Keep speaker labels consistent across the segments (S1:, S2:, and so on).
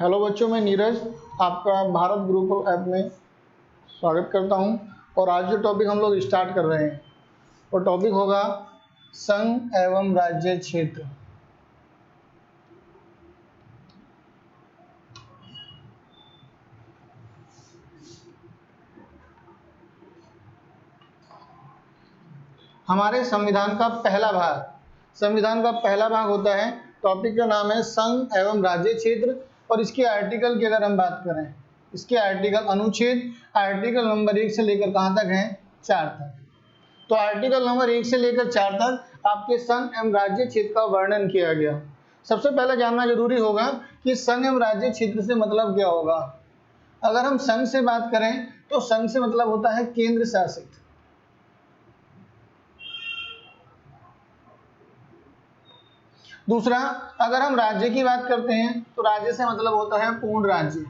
S1: Hello बच्चों, मैं नीरज आपका भारत गुरुकुल ऐप में स्वागत करता हूं। और आज जो टॉपिक हम लोग स्टार्ट कर रहे हैं वो टॉपिक होगा संघ एवं राज्य क्षेत्र। हमारे संविधान का पहला भाग होता है। टॉपिक का नाम है संघ एवं राज्य क्षेत्र। और इसके आर्टिकल की अगर हम बात करें, इसके आर्टिकल अनुच्छेद आर्टिकल नंबर 1 से लेकर कहां तक है, 4 तक। तो आर्टिकल नंबर 1 से लेकर 4 तक आपके संघ एवं राज्य क्षेत्र का वर्णन किया गया। सबसे पहले जानना जरूरी होगा कि संघ एवं राज्य क्षेत्र से मतलब क्या होगा। अगर हम संघ से बात करें तो संघ से मतलब होता है केंद्र शासित। दूसरा, अगर हम राज्य की बात करते हैं तो राज्य से मतलब होता है पूर्ण राज्य।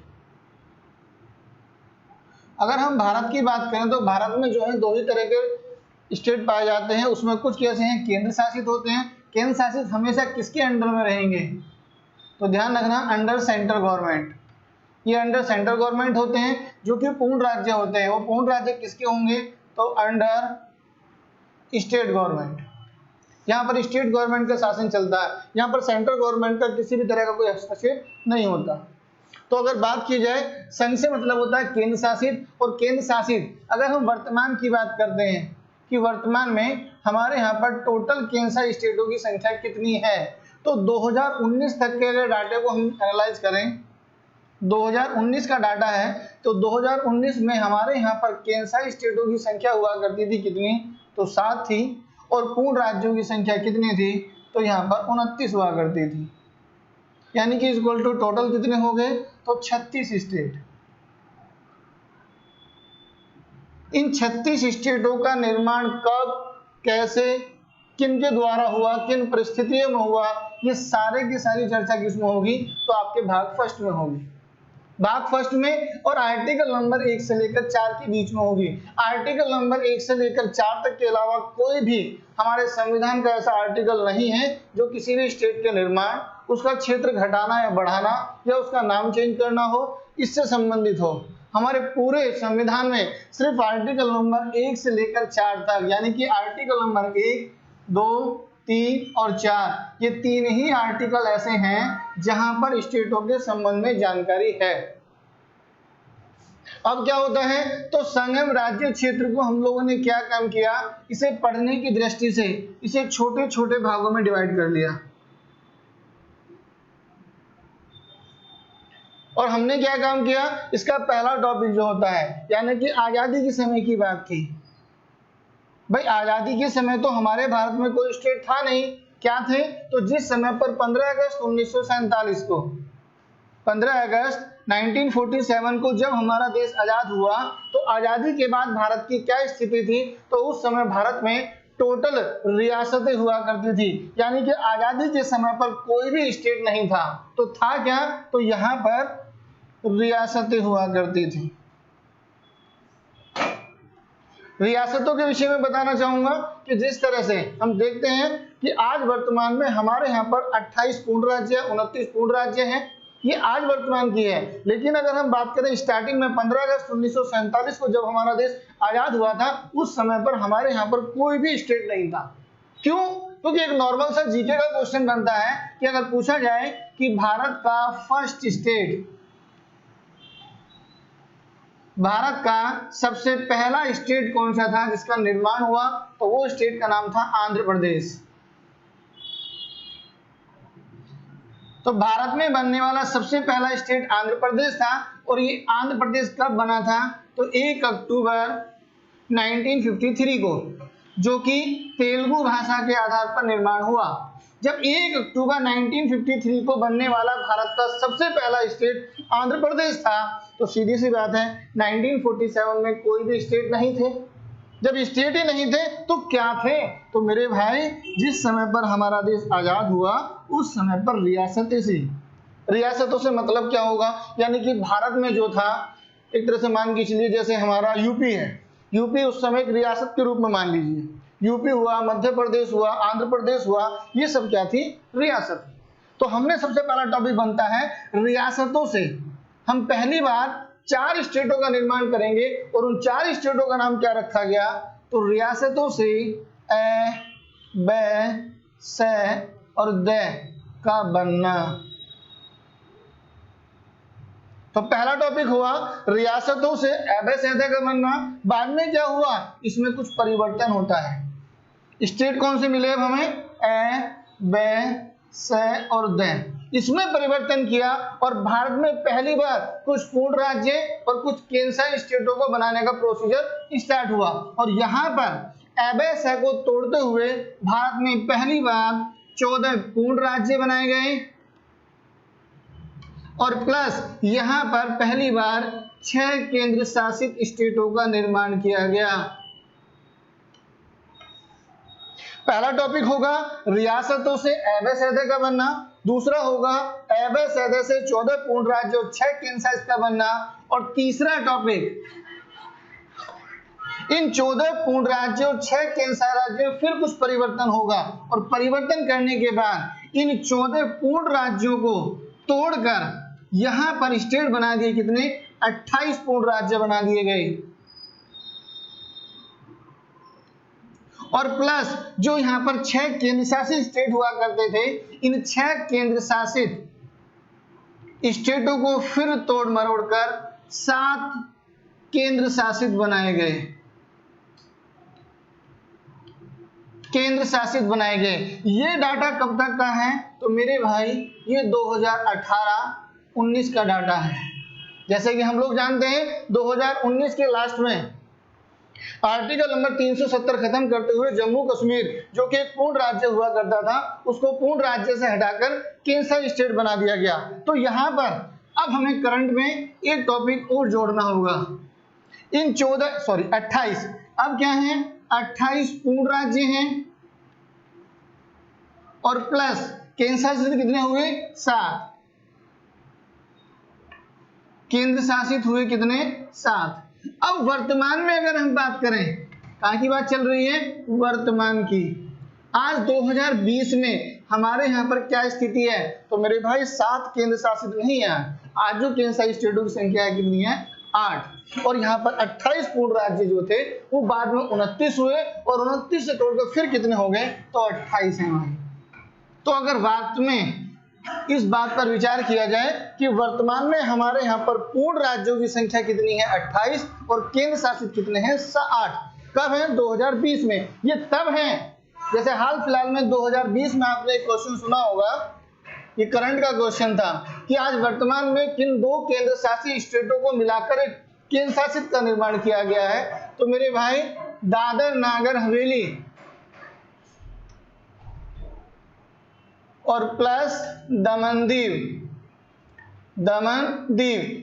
S1: अगर हम भारत की बात करें तो भारत में जो है दो ही तरह के स्टेट पाए जाते हैं। उसमें कुछ कैसे हैं, केंद्र शासित होते हैं। केंद्र शासित हमेशा किसके अंडर में रहेंगे, तो ध्यान रखना, अंडर सेंट्रल गवर्नमेंट। ये अंडर सेंट्रल गवर्नमेंट होते हैं। जो कि पूर्ण राज्य होते हैं, वो पूर्ण राज्य किसके होंगे, तो अंडर स्टेट गवर्नमेंट। यहाँ पर स्टेट गवर्नमेंट का शासन चलता है। यहाँ पर सेंट्रल गवर्नमेंट का किसी भी तरह का कोई हस्तक्षेप नहीं होता। तो अगर बात की जाए, संघ से मतलब होता है केंद्र शासित। और केंद्र शासित अगर हम वर्तमान की बात करते हैं कि वर्तमान में हमारे यहाँ पर टोटल केंद्र शासित स्टेटों की संख्या कितनी है, तो 2019 तक के अगर डाटे को हम एनालाइज करें, 2019 का डाटा है, तो 2019 में हमारे यहाँ पर केंद्र शासित स्टेटों की संख्या हुआ करती थी कितनी, तो 7 थी। और पूर्ण राज्यों की संख्या कितनी थी, तो यहाँ पर 29 हुआ करती थी। यानी कि इक्वल टू टोटल कितने हो गए, तो 36 स्टेट। इन 36 स्टेटों का निर्माण कब, कैसे, किन के द्वारा हुआ, किन परिस्थितियों में हुआ, ये सारे की सारी चर्चा किसमें होगी, तो आपके भाग फर्स्ट में होगी। भाग फर्स्ट में और आर्टिकल नंबर 1 से लेकर 4 के बीच में होगी। आर्टिकल नंबर 1 से लेकर 4 तक के अलावा कोई भी हमारे संविधान का ऐसा आर्टिकल नहीं है जो किसी भी स्टेट के निर्माण, उसका क्षेत्र घटाना या बढ़ाना या उसका नाम चेंज करना हो, इससे संबंधित हो। हमारे पूरे संविधान में सिर्फ आर्टिकल नंबर 1 से लेकर 4 तक, यानी कि आर्टिकल नंबर 1, 2, 3 और 4, ये 3 ही आर्टिकल ऐसे हैं जहां पर स्टेटों के संबंध में जानकारी है। अब क्या होता है, तो संघ एवं राज्य क्षेत्र को हम लोगों ने क्या काम किया, इसे पढ़ने की दृष्टि से इसे छोटे छोटे भागों में डिवाइड कर लिया। और हमने क्या काम किया, इसका पहला टॉपिक जो होता है, यानी कि आजादी के समय की बात की। भाई आजादी के समय तो हमारे भारत में कोई स्टेट था नहीं। क्या थे, तो जिस समय पर 15 अगस्त 1947 को 15 अगस्त 1947 को जब हमारा देश आजाद हुआ, तो आजादी के बाद भारत की क्या स्थिति थी, तो उस समय भारत में टोटल रियासतें हुआ करती थी। यानी कि आजादी के समय पर कोई भी स्टेट नहीं था। तो था क्या, तो यहाँ पर रियासतें हुआ करती थी। रियासतों के विषय में बताना चाहूंगा कि जिस तरह से हम देखते हैं कि आज वर्तमान में हमारे यहाँ पर 28 पूर्ण राज्य, 29 पूर्ण राज्य हैं। ये आज वर्तमान की है। लेकिन अगर हम बात करें स्टार्टिंग में 15 अगस्त 1947 को जब हमारा देश आजाद हुआ था, उस समय पर हमारे यहाँ पर कोई भी स्टेट नहीं था। क्यों, क्योंकि एक नॉर्मल सा जीके का क्वेश्चन बनता है कि अगर पूछा जाए कि भारत का फर्स्ट स्टेट, भारत का सबसे पहला स्टेट कौन सा था जिसका निर्माण हुआ, तो वो स्टेट का नाम था आंध्र प्रदेश। तो भारत में बनने वाला सबसे पहला स्टेट आंध्र प्रदेश था। और ये आंध्र प्रदेश कब बना था, तो 1 अक्टूबर 1953 को, जो कि तेलुगु भाषा के आधार पर निर्माण हुआ। जब 1 अक्टूबर 1953 को बनने वाला भारत का सबसे पहला स्टेट आंध्र प्रदेश था, तो सीधी सी बात है 1947 में कोई भी स्टेट नहीं थे। जब स्टेट ही नहीं थे तो क्या थे, तो मेरे भाई जिस समय पर हमारा देश आजाद हुआ उस समय पर रियासतें थी। रियासतों से मतलब क्या होगा, यानी कि भारत में जो था, एक तरह से मान के चलिए जैसे हमारा यूपी है, यूपी उस समय एक रियासत के रूप में मान लीजिए। यूपी हुआ, मध्य प्रदेश हुआ, आंध्र प्रदेश हुआ, ये सब क्या थी, रियासत। तो हमने सबसे पहला टॉपिक बनता है रियासतों से। हम पहली बार 4 स्टेटों का निर्माण करेंगे और उन 4 स्टेटों का नाम क्या रखा गया, तो रियासतों से ए, ब, स और द का बनना। तो पहला टॉपिक हुआ रियासतों से ए, ब, स, द का बनना। बाद में क्या हुआ, इसमें कुछ परिवर्तन होता है। स्टेट कौन से मिले अब हमें, ए, ब, स और द। इसमें परिवर्तन किया और भारत में पहली बार कुछ पूर्ण राज्य और कुछ केंद्र शासित स्टेटों को बनाने का प्रोसीजर स्टार्ट हुआ। और यहाँ पर ए, ब, स को तोड़ते हुए भारत में पहली बार 14 पूर्ण राज्य बनाए गए और प्लस यहाँ पर पहली बार 6 केंद्र शासित स्टेटों का निर्माण किया गया। पहला टॉपिक होगा रियासतों से ए, ब, स, द का बनना। दूसरा होगा ए, ब, स, द से 14 पूर्ण राज्य और 6 केंद्र शासित का बनना। और तीसरा टॉपिक, इन 14 पूर्ण राज्यों और 6 केंद्र शासित राज्यों में फिर कुछ परिवर्तन होगा और परिवर्तन करने के बाद इन 14 पूर्ण राज्यों को तोड़कर यहां पर स्टेट बना दिए। कितने, 28 पूर्ण राज्य बना दिए गए। और प्लस जो यहाँ पर 6 केंद्र शासित स्टेट हुआ करते थे, इन 6 केंद्र शासित स्टेटों को फिर तोड़ मरोड़ कर 7 केंद्र शासित बनाए गए। केंद्र शासित बनाए गए। ये डाटा कब तक का है, तो मेरे भाई ये 2018-19 का डाटा है। जैसे कि हम लोग जानते हैं 2019 के लास्ट में आर्टिकल नंबर 370 खत्म करते हुए जम्मू कश्मीर जो कि एक पूर्ण राज्य हुआ करता था, उसको पूर्ण राज्य से हटाकर केंद्र शासित स्टेट बना दिया गया। तो यहाँ पर अब हमें करंट में एक टॉपिक और जोड़ना होगा। इन 28, अब क्या है, 28 पूर्ण राज्य हैं और प्लस केंद्र शासित कितने हुए, 7। केंद्र शासित हुए कितने, 7। अब वर्तमान में अगर हम बात करें, कहाँ की बात चल रही है, वर्तमान की। आज 2020 में हमारे यहाँ पर क्या स्थिति है, तो मेरे भाई 7 केंद्र शासित नहीं है। आज जो केंद्र शासित स्टेटों की संख्या है कितनी है, 8। और यहाँ पर 28 पूर्ण राज्य जो थे वो बाद में 29 हुए और 29 से तोड़कर फिर कितने हो गए, तो 28 हैं भाई। तो अगर बात में इस बात पर विचार किया जाए कि वर्तमान में हमारे यहाँ पर पूर्ण राज्यों की संख्या कितनी है, 28 और केंद्र शासित कितने हैं, 8। कब है, 2020 में। ये तब है, जैसे हाल फिलहाल में 2020 में आपने एक क्वेश्चन सुना होगा, ये करंट का क्वेश्चन था कि आज वर्तमान में किन 2 केंद्र शासित स्टेटों को मिलाकर एक केंद्र शासित का निर्माण किया गया है। तो मेरे भाई दादर नागर हवेली और प्लस दमन दीव,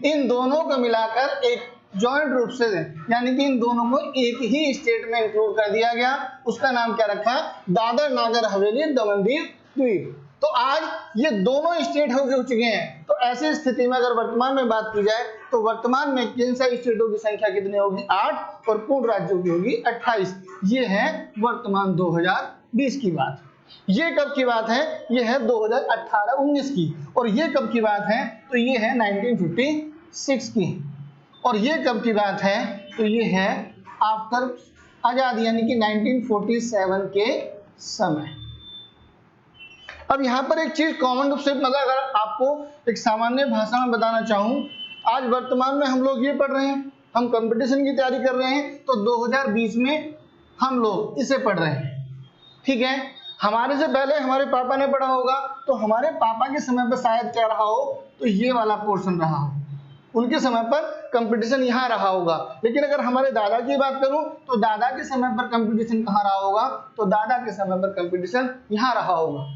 S1: इन दोनों को मिलाकर एक जॉइंट रूप से, यानी कि इन दोनों को एक ही स्टेट में इंक्लूड कर दिया गया। उसका नाम क्या रखा, दादर नागर हवेली दमन दीव द्वीप। तो आज ये दोनों स्टेट हो चुके हैं। तो ऐसी स्थिति में अगर वर्तमान में बात की जाए तो वर्तमान में केंद्र शासित स्टेटों की संख्या कितनी होगी, 8 और पूर्ण राज्यों की होगी 28। ये है वर्तमान 2020 की बात। ये कब की बात है, ये है 2018-19 की। और ये कब की बात है, तो ये है 1956 की। और ये कब की बात है, तो ये है आफ्टर आजादी, यानी कि 1947 के समय। अब यहाँ पर एक चीज कॉमन रूप से, मतलब अगर आपको एक सामान्य भाषा में बताना चाहूँ, आज वर्तमान में हम लोग ये पढ़ रहे हैं, हम कंपटीशन की तैयारी कर रहे हैं, तो 2020 में हम लोग इसे पढ़ रहे हैं। ठीक है, हमारे से पहले हमारे पापा ने पढ़ा होगा, तो हमारे पापा के समय पर शायद क्या रहा हो, तो ये वाला पोर्शन रहा हो। उनके समय पर कंपटीशन यहाँ रहा होगा। लेकिन अगर हमारे दादा की बात करूं तो दादा के समय पर कंपटीशन कहाँ रहा होगा, तो दादा के समय पर कंपटीशन यहाँ रहा होगा।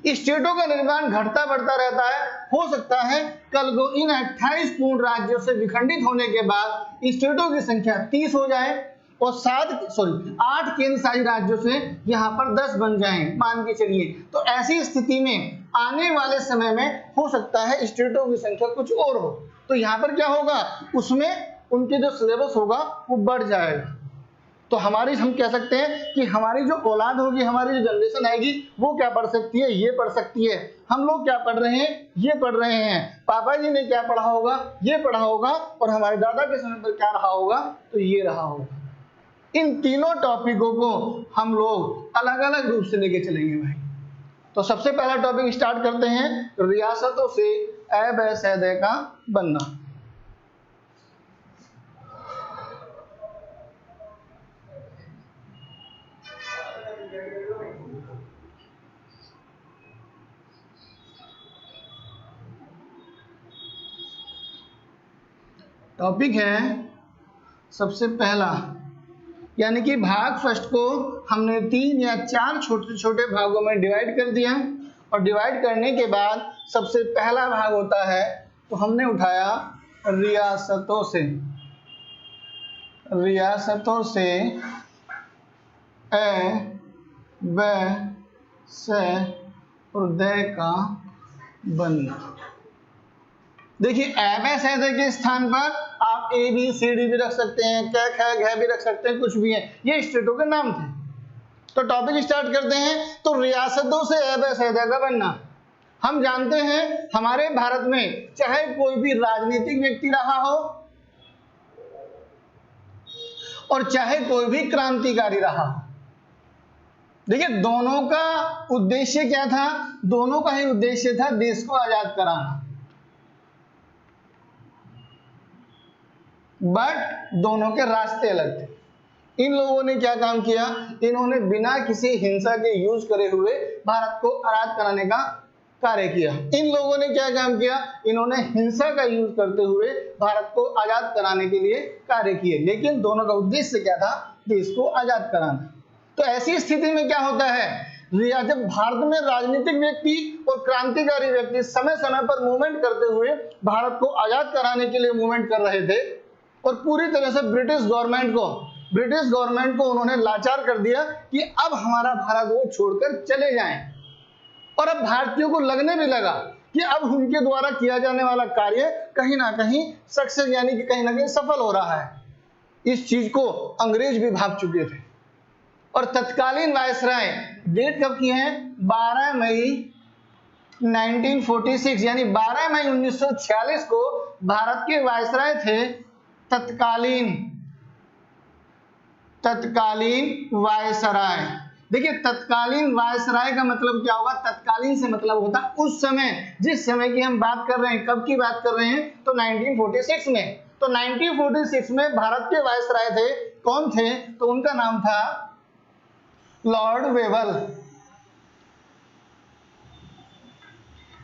S1: स्टेटों का निर्माण घटता बढ़ता रहता है। हो सकता है कल को इन 28 पूर्ण राज्यों से विखंडित होने के बाद स्टेटों की संख्या 30 हो जाए और 8 केंद्र शासित राज्यों से यहाँ पर 10 बन जाएं, मान के चलिए। तो ऐसी स्थिति में आने वाले समय में हो सकता है स्टेटों की संख्या कुछ और हो, तो यहाँ पर क्या होगा, उसमें उनके जो सिलेबस होगा वो बढ़ जाएगा। तो हमारी, हम कह सकते हैं कि हमारी जो औलाद होगी, हमारी जो जनरेशन आएगी, वो क्या पढ़ सकती है, ये पढ़ सकती है। हम लोग क्या पढ़ रहे हैं, ये पढ़ रहे हैं। पापा जी ने क्या पढ़ा होगा, ये पढ़ा होगा, और हमारे दादा के समय पर क्या रहा होगा, तो ये रहा होगा। इन तीनों टॉपिकों को हम लोग अलग अलग रूप से लेके चलेंगे भाई। तो सबसे पहला टॉपिक स्टार्ट करते हैं, रियासतों से अ-ब-स-द का बनना। टॉपिक है सबसे पहला, यानी कि भाग फर्स्ट को हमने 3 या 4 छोटे छोटे भागों में डिवाइड कर दिया, और डिवाइड करने के बाद सबसे पहला भाग होता है, तो हमने उठाया रियासतों से। रियासतों से अ, ब, स और द का बनना। देखिए अ-ब-स-द के स्थान पर आप ए बी सी डी भी रख सकते हैं, क ख घ भी रख सकते हैं, कुछ भी है, ये स्टेटों के नाम थे। तो टॉपिक स्टार्ट करते हैं। तो रियासतों से अ-ब-स-द का बनना। हम जानते हैं हमारे भारत में चाहे कोई भी राजनीतिक व्यक्ति रहा हो और चाहे कोई भी क्रांतिकारी रहा हो, देखिए दोनों का उद्देश्य क्या था, दोनों का ही उद्देश्य था देश को आजाद कराना। बट दोनों के रास्ते अलग थे। इन लोगों ने क्या काम किया, इन्होंने बिना किसी हिंसा के यूज करे हुए भारत को आजाद कराने का कार्य किया। इन लोगों ने क्या काम किया, इन्होंने हिंसा का यूज करते हुए भारत को आजाद कराने के लिए कार्य किए, लेकिन दोनों का उद्देश्य क्या था, देश को आजाद कराना। तो ऐसी स्थिति में क्या होता है, जब भारत में राजनीतिक व्यक्ति और क्रांतिकारी व्यक्ति समय समय पर मूवमेंट करते हुए भारत को आजाद कराने के लिए मूवमेंट कर रहे थे, और पूरी तरह से ब्रिटिश गवर्नमेंट को उन्होंने लाचार कर दिया कि अब हमारा भारत वो छोड़कर चले जाएं। और अब भारतीयों को लगने भी लगा कि अब उनके द्वारा किया जाने वाला कार्य कहीं ना कहीं सक्सेस, यानी कि कहीं ना कहीं सफल हो रहा है। इस चीज को अंग्रेज भी भाग चुके थे, और तत्कालीन वायसराय, डेट कब की है, 12 मई 1946, यानी 12 मई 1946 को भारत के वायसराय थे तत्कालीन वायसराय। देखिए तत्कालीन वायसराय का मतलब क्या होगा, तत्कालीन से मतलब होता है उस समय, जिस समय की हम बात कर रहे हैं, कब की बात कर रहे हैं, तो 1946 में। तो 1946 में भारत के वायसराय थे, कौन थे, तो उनका नाम था लॉर्ड वेवल।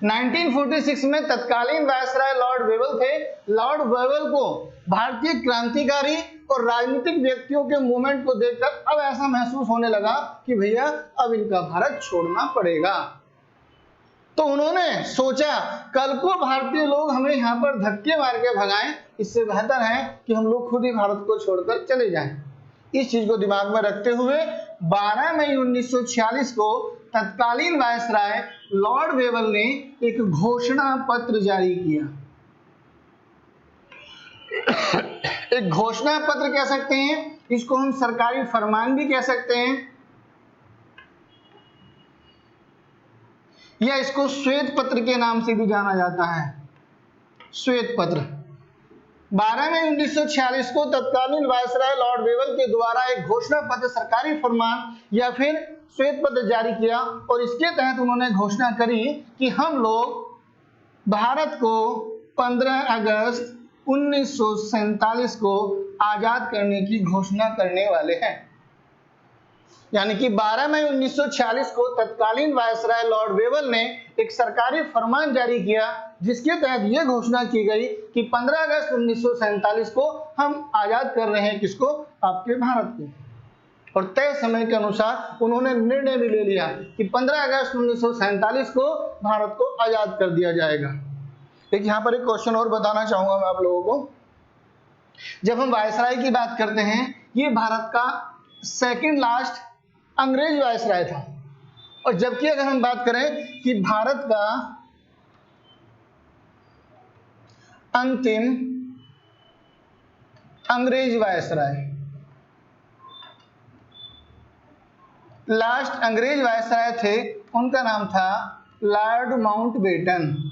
S1: 1946 में तत्कालीन वायसराय लॉर्ड वेवल थे। लॉर्ड वेवल को भारतीय क्रांतिकारी और राजनीतिक व्यक्तियों के मूवमेंट को देखकर अब ऐसा महसूस होने लगा कि भैया अब इनका भारत छोड़ना पड़ेगा। तो उन्होंने सोचा कल को भारतीय लोग हमें यहाँ पर धक्के मार के भगाएं, इससे बेहतर है कि हम लोग खुद ही भारत को छोड़कर चले जाएं। इस चीज को दिमाग में रखते हुए 12 मई 1946 को तत्कालीन वायसराय लॉर्ड वेवल ने एक घोषणा पत्र जारी किया। एक घोषणा पत्र कह सकते हैं, इसको हम सरकारी फरमान भी कह सकते हैं, या इसको श्वेत पत्र के नाम से भी जाना जाता है। श्वेत पत्र 12 मई 1946 को तत्कालीन वायसराय लॉर्ड वेवल के द्वारा एक घोषणा पत्र, सरकारी फरमान या फिर श्वेत पत्र जारी किया, और इसके तहत उन्होंने घोषणा करी कि हम लोग भारत को 15 अगस्त 1947 को आजाद करने की घोषणा करने वाले हैं। यानी कि 12 मई 1946 को तत्कालीन वायसराय लॉर्ड वेवल ने एक सरकारी फरमान जारी किया, जिसके तहत यह घोषणा की गई कि 15 अगस्त 1947 को हम आजाद कर रहे हैं, किसको, आपके भारत को। और तय समय के अनुसार उन्होंने निर्णय भी ले लिया कि 15 अगस्त 1947 को भारत को आजाद कर दिया जाएगा। एक यहाँ पर एक क्वेश्चन और बताना चाहूंगा मैं आप लोगों को। जब हम वायसराय की बात करते हैं, ये भारत का सेकंड लास्ट अंग्रेज वायसराय था, और जबकि अगर हम बात करें कि भारत का अंतिम अंग्रेज वायसराय, लास्ट अंग्रेज वायसराय थे उनका नाम था लॉर्ड माउंटबेटन,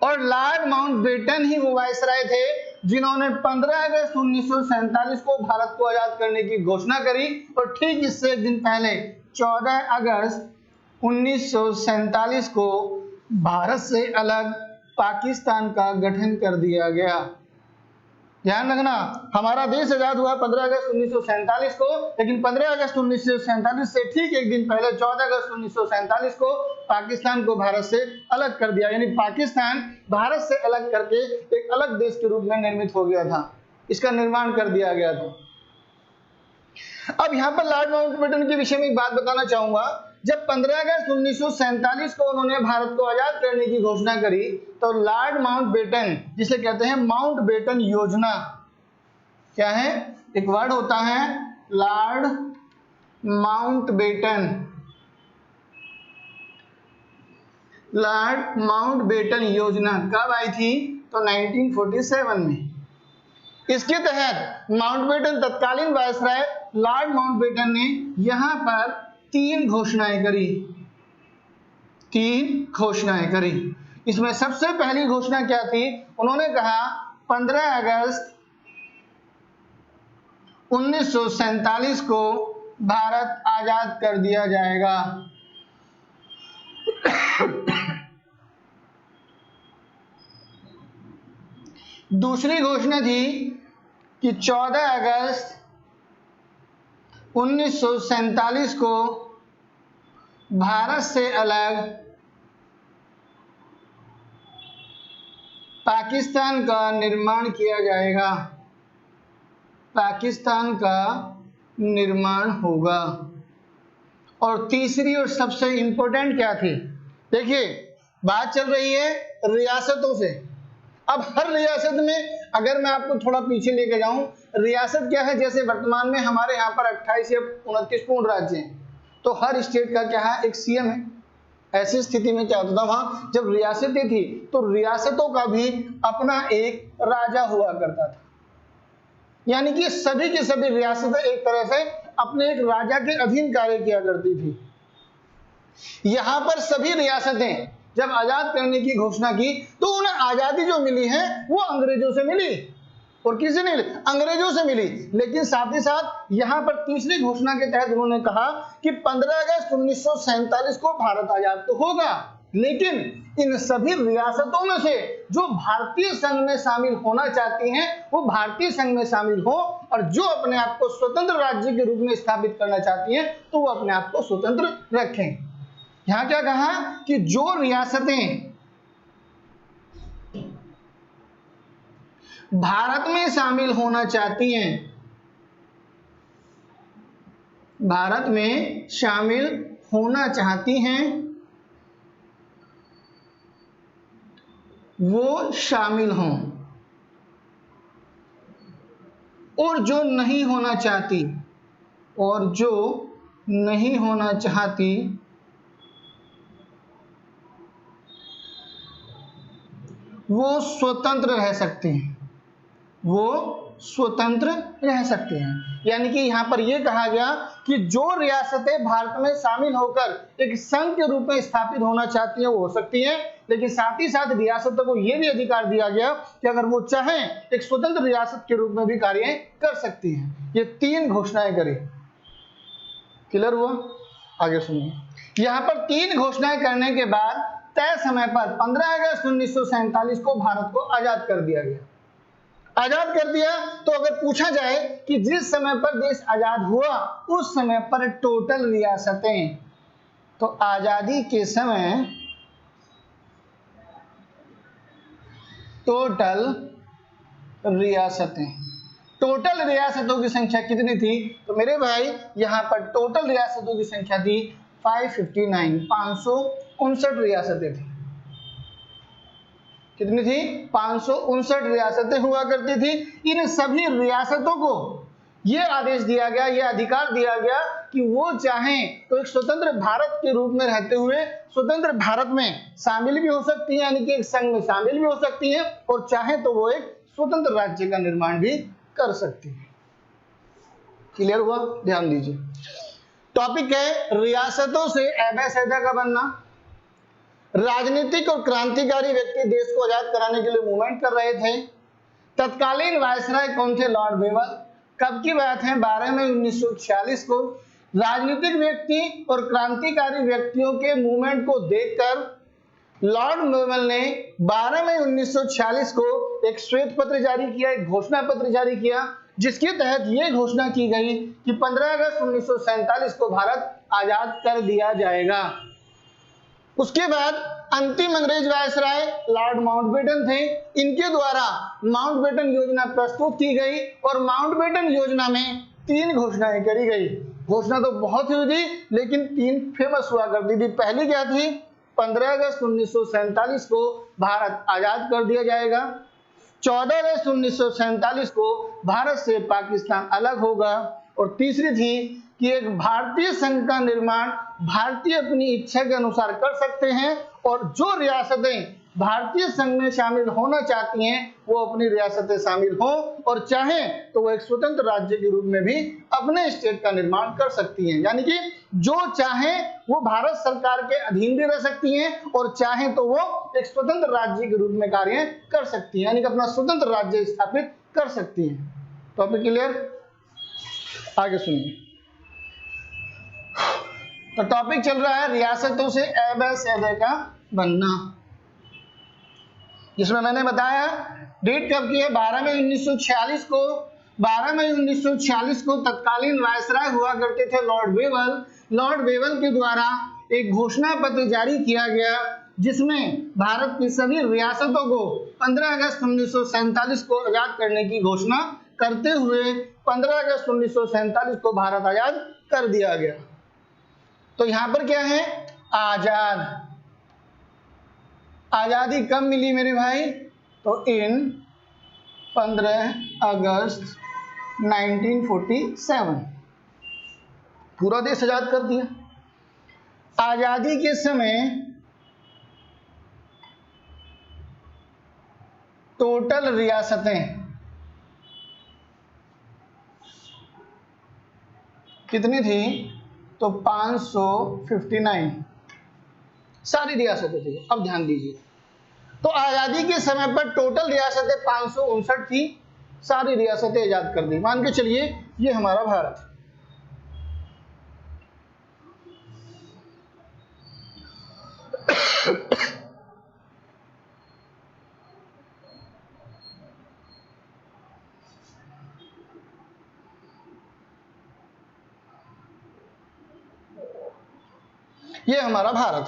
S1: और लॉर्ड माउंटबेटन ही वो वायसराय थे जिन्होंने 15 अगस्त 1947 को भारत को आजाद करने की घोषणा करी, और ठीक इससे एक दिन पहले 14 अगस्त 1947 को भारत से अलग पाकिस्तान का गठन कर दिया गया। ध्यान रखना, हमारा देश आजाद हुआ 15 अगस्त 1947 को, लेकिन 15 अगस्त 1947 से ठीक एक दिन पहले 14 अगस्त 1947 को पाकिस्तान को भारत से अलग कर दिया। यानी पाकिस्तान भारत से अलग करके एक अलग देश के रूप में निर्मित हो गया था, इसका निर्माण कर दिया गया था। अब यहाँ पर लॉर्ड माउंटबेटन के विषय में एक बात बताना चाहूंगा। जब 15 अगस्त 1947 को उन्होंने भारत को आजाद करने की घोषणा करी, तो लॉर्ड माउंटबेटन, जिसे कहते हैं माउंटबेटन योजना, क्या है, एक वर्ड होता है लॉर्ड माउंटबेटन। लॉर्ड माउंटबेटन योजना कब आई थी? तो 1947 में। इसके तहत माउंटबेटन तत्कालीन वायसराय लॉर्ड माउंटबेटन ने यहां पर 3 घोषणाएं करी। 3 घोषणाएं करी। इसमें सबसे पहली घोषणा क्या थी? उन्होंने कहा 15 अगस्त 1947 को भारत आजाद कर दिया जाएगा। दूसरी घोषणा थी कि 14 अगस्त 1947 को भारत से अलग पाकिस्तान का निर्माण किया जाएगा। पाकिस्तान का निर्माण होगा। और तीसरी और सबसे इंपॉर्टेंट क्या थी? देखिए, बात चल रही है रियासतों से। अब हर रियासत में अगर मैं आपको थोड़ा पीछे लेके जाऊं, रियासत क्या है? जैसे वर्तमान में हमारे यहाँ पर 28 या 29 पूर्ण राज्य हैं, तो हर स्टेट का क्या है? एक सीएम है। ऐसी स्थिति में क्या होता था वहां, जब रियासतें थी तो रियासतों का भी अपना एक राजा हुआ करता था। यानी कि सभी की सभी रियासतें एक तरह से अपने एक राजा के अधीन कार्य किया करती थी। यहां पर सभी रियासतें जब आजाद करने की घोषणा की तो उन्हें आजादी जो मिली है वो अंग्रेजों से मिली, और किससे नहीं मिली? अंग्रेजों से मिली। लेकिन साथ ही साथ यहां पर तीसरी घोषणा के तहत उन्होंने कहा कि 15 अगस्त 1947 को भारत आजाद तो होगा, लेकिन इन सभी रियासतों में से जो भारतीय संघ में शामिल होना चाहती हैं वो भारतीय संघ में शामिल हो, और जो अपने आप को स्वतंत्र राज्य के रूप में स्थापित करना चाहती हैं तो वो अपने आप को स्वतंत्र रखें। यहां क्या कहा कि जो रियासतें भारत में शामिल होना चाहती हैं, भारत में शामिल होना चाहती हैं, वो शामिल हों, और जो नहीं होना चाहती, और जो नहीं होना चाहती वो स्वतंत्र रह सकते हैं। वो स्वतंत्र रह सकते हैं। यानी कि यहां पर यह कहा गया कि जो रियासतें भारत में शामिल होकर एक संघ के रूप में स्थापित होना चाहती हैं वो हो सकती हैं, लेकिन साथ ही साथ रियासतों को यह भी अधिकार दिया गया कि अगर वो चाहें एक स्वतंत्र रियासत के रूप में भी कार्य कर सकती हैं। ये 3 घोषणाएं करी। क्लियर हुआ? आगे सुनिए। यहां पर 3 घोषणाएं करने के बाद तय समय पर 15 अगस्त 1947 को भारत को आजाद कर दिया गया। आजाद कर दिया तो अगर पूछा जाए कि जिस समय पर देश आजाद हुआ उस समय पर टोटल रियासतें, तो आजादी के समय टोटल रियासतों की संख्या कितनी थी? तो मेरे भाई यहां पर टोटल रियासतों की संख्या थी 559, 559 रियासतें थी। कितनी थी? 559 रियासतें हुआ करती थी। इन सभी रियासतों को यह आदेश दिया गया, यह अधिकार दिया गया कि वो चाहें तो एक स्वतंत्र भारत के रूप में रहते हुए स्वतंत्र भारत में शामिल भी हो सकती हैं, यानी कि एक संघ में शामिल भी हो सकती हैं, और चाहे तो वो एक स्वतंत्र राज्य का निर्माण भी कर सकती है। क्लियर हुआ? ध्यान दीजिए। टॉपिक है रियासतों से एबे-सैदा का बनना। राजनीतिक और क्रांतिकारी व्यक्ति देश को आजाद कराने के लिए मूवमेंट कर रहे थे। तत्कालीन वायसराय कौन थे? Lord Wavell. कब की बात है? 12 मई 1946 को। राजनीतिक व्यक्ति और क्रांतिकारी व्यक्तियों के मूवमेंट को देखकर लॉर्ड वेवल ने 12 मई 1946 को एक श्वेत पत्र जारी किया, एक घोषणा पत्र जारी किया, जिसके तहत यह घोषणा की गई कि 15 अगस्त 1947 को भारत आजाद कर दिया जाएगा। उसके बाद अंतिम अंग्रेज वायसराय लॉर्ड माउंटबेटन थे। इनके द्वारा माउंटबेटन योजना प्रस्तुत की गई और माउंटबेटन योजना में 3 घोषणाएं करी गई। घोषणा तो बहुत हुई थी, लेकिन 3 फेमस हुआ करती थी। पहली क्या थी? 15 अगस्त 1947 को भारत आजाद कर दिया जाएगा। 14 अगस्त 1947 को भारत से पाकिस्तान अलग होगा। और तीसरी थी कि एक भारतीय संघ का निर्माण भारतीय अपनी इच्छा के अनुसार कर सकते हैं और जो रियासतें भारतीय संघ में शामिल होना चाहती हैं वो अपनी रियासतें शामिल हों और चाहें तो वो एक स्वतंत्र राज्य के रूप में भी अपने स्टेट का निर्माण कर सकती हैं। यानी कि जो चाहें वो भारत सरकार के अधीन भी रह सकती हैं और चाहें तो वो एक स्वतंत्र राज्य के रूप में कार्य कर सकती हैं, यानी कि अपना स्वतंत्र राज्य स्थापित कर सकती हैं। Topic clear? आगे सुनिए। तो टॉपिक चल रहा है रियासतों से एबे-सैदा का बनना, जिसमें मैंने बताया डेट कब की है? 12 मई 1946 को। 12 मई 1946 को तत्कालीन वायसराय हुआ करते थे लॉर्ड वेवल। लॉर्ड वेवल के द्वारा एक घोषणा पत्र जारी किया गया, जिसमें भारत की सभी रियासतों को 15 अगस्त 1947 को आजाद करने की घोषणा करते हुए 15 अगस्त 1947 को भारत आजाद कर दिया गया। तो यहां पर क्या है? आजाद। आजादी कब मिली मेरे भाई? तो इन 15 अगस्त 1947 पूरा देश आजाद कर दिया। आजादी के समय टोटल रियासतें कितनी थी? तो 559 सारी रियासतें थी। अब ध्यान दीजिए, तो आजादी के समय पर टोटल रियासतें 559 थी, सारी रियासतें आजाद कर दी। मान के चलिए ये हमारा भारत। ये हमारा भारत।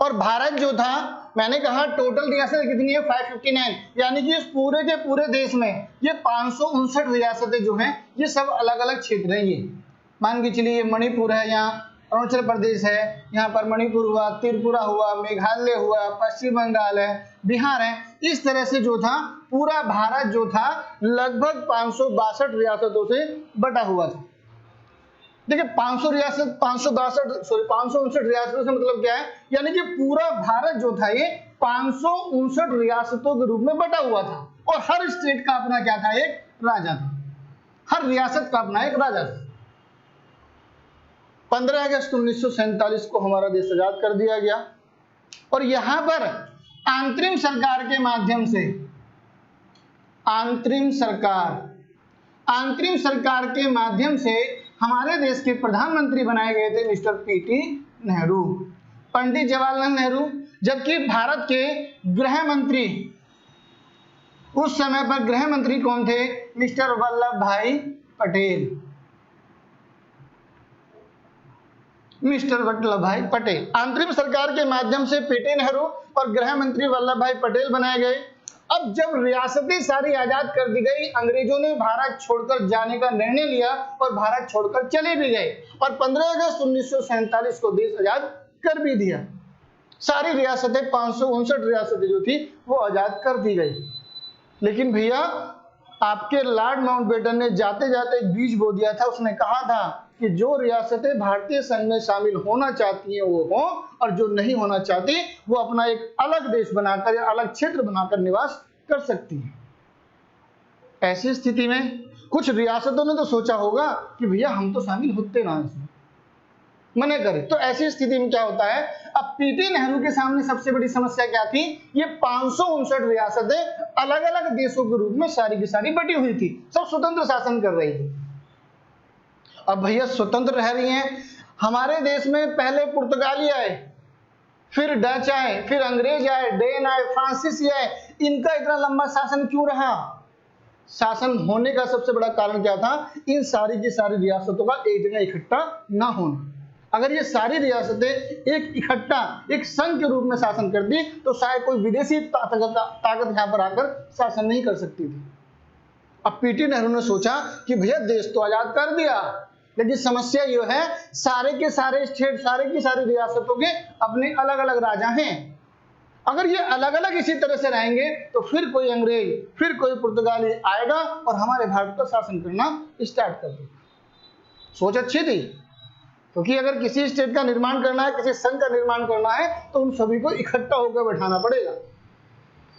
S1: और भारत जो था, मैंने कहा टोटल रियासतें कितनी है? 559, यानी कि इस पूरे के पूरे देश में ये 559 रियासतें जो हैं ये सब अलग अलग क्षेत्र हैं। ये मान के चलिए मणिपुर है, यहाँ अरुणाचल प्रदेश है, यहाँ पर मणिपुर हुआ, त्रिपुरा हुआ, मेघालय हुआ, पश्चिम बंगाल है, बिहार है। इस तरह से जो था पूरा भारत जो था लगभग 562 रियासतों से बटा हुआ था। देखिए 559 रियासतों से मतलब क्या है? यानी कि पूरा भारत जो था ये 559 रियासतों के रूप में बटा हुआ था और हर स्टेट का अपना क्या था? एक राजा था। हर रियासत का अपना एक राजा था। 15 अगस्त 1947 को हमारा देश आजाद कर दिया गया और यहां पर अंतरिम सरकार के माध्यम से अंतरिम सरकार के माध्यम से हमारे देश के प्रधानमंत्री बनाए गए थे मिस्टर पीटी नेहरू, पंडित जवाहरलाल नेहरू। जबकि भारत के गृह मंत्री उस समय पर गृह मंत्री कौन थे? मिस्टर वल्लभ भाई पटेल। मिस्टर वल्लभ भाई पटेल। अंतरिम सरकार के माध्यम से पीटी नेहरू और गृह मंत्री वल्लभ भाई पटेल बनाए गए। अब जब रियासतें सारी आजाद कर दी गई, अंग्रेजों ने भारत छोड़कर जाने का निर्णय लिया और भारत छोड़कर चले भी गए और 15 अगस्त 1947 को देश आजाद कर भी दिया। सारी रियासतें 559 रियासतें जो थी वो आजाद कर दी गई। लेकिन भैया आपके लॉर्ड माउंटबेटन ने जाते जाते एक बीज बो दिया था। उसने कहा था कि जो रियासतें भारतीय संघ में शामिल होना चाहती हैं वो हों और जो नहीं होना चाहती वो अपना एक अलग देश बनाकर या अलग क्षेत्र बनाकर निवास कर सकती हैं। ऐसी स्थिति में कुछ रियासतों ने तो सोचा होगा कि भैया हम तो शामिल होते ना इसमें, मना करे। तो ऐसी स्थिति में क्या होता है, अब पीटी नेहरू के सामने सबसे बड़ी समस्या क्या थी, ये 559 रियासतें अलग अलग देशों के रूप में सारी की सारी बटी हुई थी, सब स्वतंत्र शासन कर रही थी। अब भैया स्वतंत्र रह रही हैं, हमारे देश में पहले पुर्तगाली आए, फिर डच आए, फिर अंग्रेज आए, डेन आए, फ्रांसीसी आए, इनका इतना लंबा शासन क्यों रहा? शासन होने का सबसे बड़ा कारण क्या था, इन सारी की सारी रियासतों का एक जगह इकट्ठा ना होना। अगर ये सारी रियासतें एक इकट्ठा एक संघ के रूप में शासन करती तो शायद कोई विदेशी ताकत यहाँ पर आकर शासन नहीं कर सकती थी। अब पीटी नेहरू ने सोचा कि भैया देश तो आजाद कर दिया, लेकिन समस्या ये है सारे के सारे स्टेट, सारे की सारी रियासतों के अपने अलग अलग राजा हैं। अगर ये अलग अलग इसी तरह से रहेंगे तो फिर कोई अंग्रेज, फिर कोई पुर्तगाली आएगा और हमारे भारत पर शासन करना स्टार्ट कर देगा। सोच अच्छी थी, क्योंकि अगर किसी स्टेट का निर्माण करना है, किसी संघ का निर्माण करना है, तो उन सभी को इकट्ठा होकर बैठाना पड़ेगा।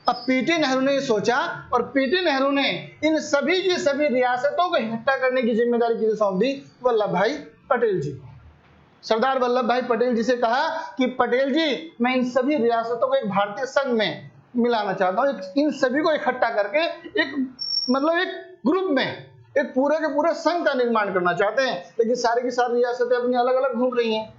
S1: अब पीटी नेहरू ने सोचा और पीटी नेहरू ने इन सभी की सभी रियासतों को इकट्ठा करने की जिम्मेदारी किसे सौंप दी, वल्लभ भाई पटेल जी को। सरदार वल्लभ भाई पटेल जी से कहा कि पटेल जी, मैं इन सभी रियासतों को एक भारतीय संघ में मिलाना चाहता हूँ, इन सभी को इकट्ठा करके एक ग्रुप में एक पूरे के पूरे संघ का निर्माण करना चाहते हैं, लेकिन सारी की सारी रियासतें अपनी अलग अलग घूम रही हैं।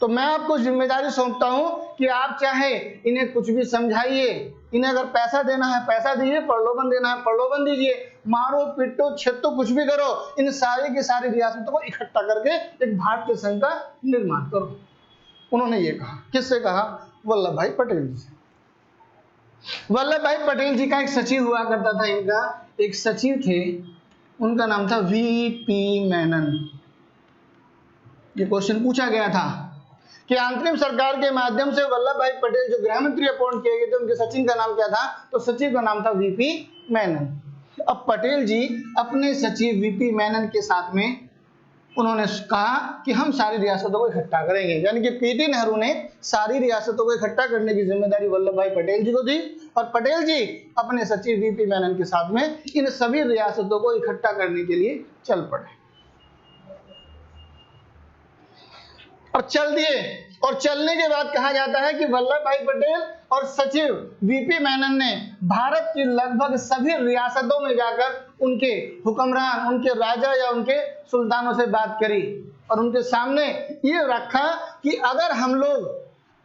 S1: तो मैं आपको जिम्मेदारी सौंपता हूं कि आप चाहे इन्हें कुछ भी समझाइए, इन्हें अगर पैसा देना है पैसा दीजिए, प्रलोभन देना है प्रलोभन दीजिए, मारो पिटो छेतो कुछ भी करो, इन सारी की सारी रियासतों को इकट्ठा करके एक भारतीय संघ का निर्माण करो। उन्होंने ये कहा, किससे कहा? वल्लभ भाई पटेल जी से। वल्लभ भाई पटेल जी का एक सचिव हुआ करता था, इनका एक सचिव थे, उनका नाम था वीपी मेनन। ये क्वेश्चन पूछा गया था कि अंतरिम सरकार के माध्यम से वल्लभ भाई पटेल जो गृह मंत्री अपॉइंट किए गए थे, उनके सचिव का नाम क्या था? तो सचिव का नाम था वीपी मेनन। अब पटेल जी अपने सचिव वीपी मेनन के साथ में उन्होंने कहा कि हम सारी रियासतों को इकट्ठा करेंगे, यानी कि पीटी नेहरू ने सारी रियासतों को इकट्ठा करने की जिम्मेदारी वल्लभ भाई पटेल जी को दी और पटेल जी अपने सचिव वीपी मेनन के साथ में इन सभी रियासतों को इकट्ठा करने के लिए चल पड़े और चल दिए। और चलने के बाद कहा जाता है कि वल्लभ भाई पटेल और सचिव वीपी मेनन ने भारत की लगभग सभी रियासतों में जाकर उनके हुक्मरान, उनके राजा या उनके सुल्तानों से बात करी और उनके सामने ये रखा कि अगर हम लोग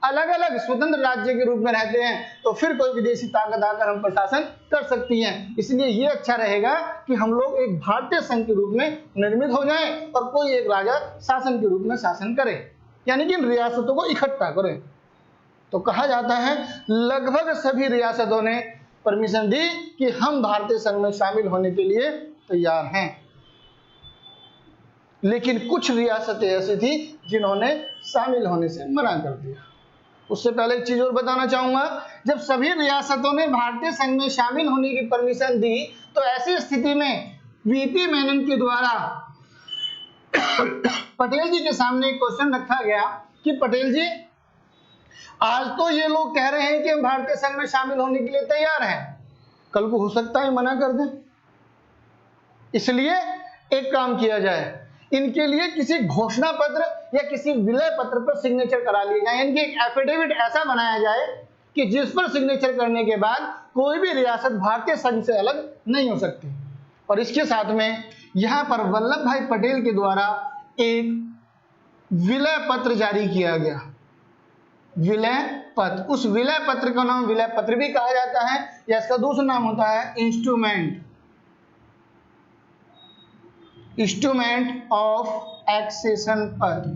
S1: अलग अलग स्वतंत्र राज्य के रूप में रहते हैं तो फिर कोई विदेशी ताकत आकर हम पर शासन कर सकती है, इसलिए ये अच्छा रहेगा कि हम लोग एक भारतीय संघ के रूप में निर्मित हो जाएं और कोई एक राजा शासन के रूप में शासन करे, यानी कि इन रियासतों को इकट्ठा करें। तो कहा जाता है लगभग सभी रियासतों ने परमिशन दी कि हम भारतीय संघ में शामिल होने के लिए तैयार हैं, लेकिन कुछ रियासतें ऐसी थी जिन्होंने शामिल होने से मना कर दिया। उससे पहले एक चीज और बताना चाहूंगा, जब सभी रियासतों ने भारतीय संघ में शामिल होने की परमिशन दी तो ऐसी स्थिति में वीपी मेनन के द्वारा पटेल जी के सामने एक क्वेश्चन रखा गया कि पटेल जी, आज तो ये लोग कह रहे हैं कि हम भारतीय संघ में शामिल होने के लिए तैयार हैं, कल को हो सकता है मना कर दें, इसलिए एक काम किया जाए, इनके लिए किसी घोषणा पत्र या किसी विलय पत्र पर सिग्नेचर करा लिया जाए, यानी कि एक एफिडेविट ऐसा बनाया जाए कि जिस पर सिग्नेचर करने के बाद कोई भी रियासत भारतीय संघ से अलग नहीं हो सकती। और इसके साथ में यहां पर वल्लभ भाई पटेल के द्वारा एक विलय पत्र जारी किया गया, विलय पत्र। उस विलय पत्र का नाम विलय पत्र भी कहा जाता है या इसका दूसरा नाम होता है इंस्ट्रूमेंट ऑफ एक्सेशन पत्र।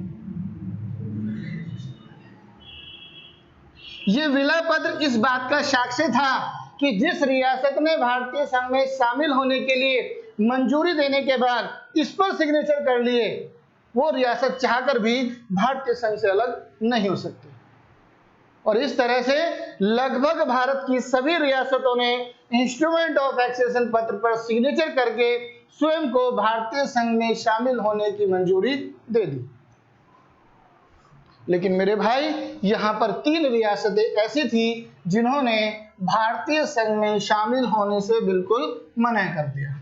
S1: यह विलय पत्र इस बात का साक्ष्य था कि जिस रियासत ने भारतीय संघ में शामिल होने के लिए मंजूरी देने के बाद इस पर सिग्नेचर कर लिए, वो रियासत चाहकर भी भारतीय संघ से अलग नहीं हो सकती। और इस तरह से लगभग भारत की सभी रियासतों ने इंस्ट्रूमेंट ऑफ एक्सेशन पत्र पर सिग्नेचर करके स्वयं को भारतीय संघ में शामिल होने की मंजूरी दे दी। लेकिन मेरे भाई, यहां पर 3 रियासतें ऐसी थी जिन्होंने भारतीय संघ में शामिल होने से बिल्कुल मना कर दिया।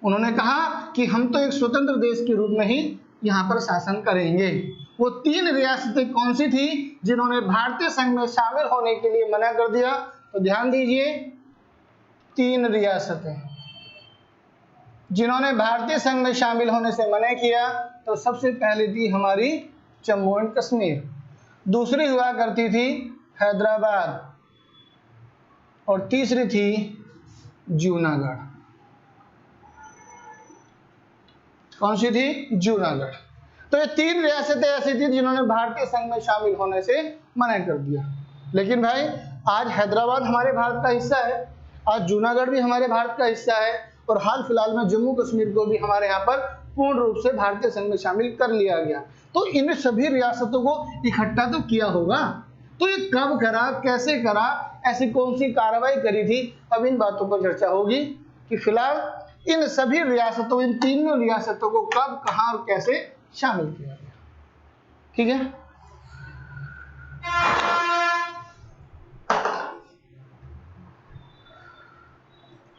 S1: उन्होंने कहा कि हम तो एक स्वतंत्र देश के रूप में ही यहाँ पर शासन करेंगे। वो 3 रियासतें कौन सी थी जिन्होंने भारतीय संघ में शामिल होने के लिए मना कर दिया? तो ध्यान दीजिए, 3 रियासतें जिन्होंने भारतीय संघ में शामिल होने से मना किया, तो सबसे पहली थी हमारी जम्मू एंड कश्मीर, दूसरी हुआ करती थी हैदराबाद, और तीसरी थी जूनागढ़। कौन सी थी? जूनागढ़। तो ये 3 रियासतें ऐसी थी जिन्होंने भारतीय संघ में शामिल होने से मना कर दिया। लेकिन भाई आज हैदराबाद हमारे भारत का हिस्सा है, आज जूनागढ़ भी हमारे भारत का हिस्सा है, और हाल फिलहाल में जम्मू कश्मीर को भी हमारे यहाँ पर पूर्ण रूप से भारतीय संघ में शामिल कर लिया गया। तो इन सभी रियासतों को इकट्ठा तो किया होगा, तो ये कब करा, कैसे करा, ऐसी कौन सी कार्रवाई करी थी, अब इन बातों पर चर्चा होगी कि फिलहाल इन सभी रियासतों, इन 3 रियासतों को कब, कहां और कैसे शामिल किया गया। ठीक है।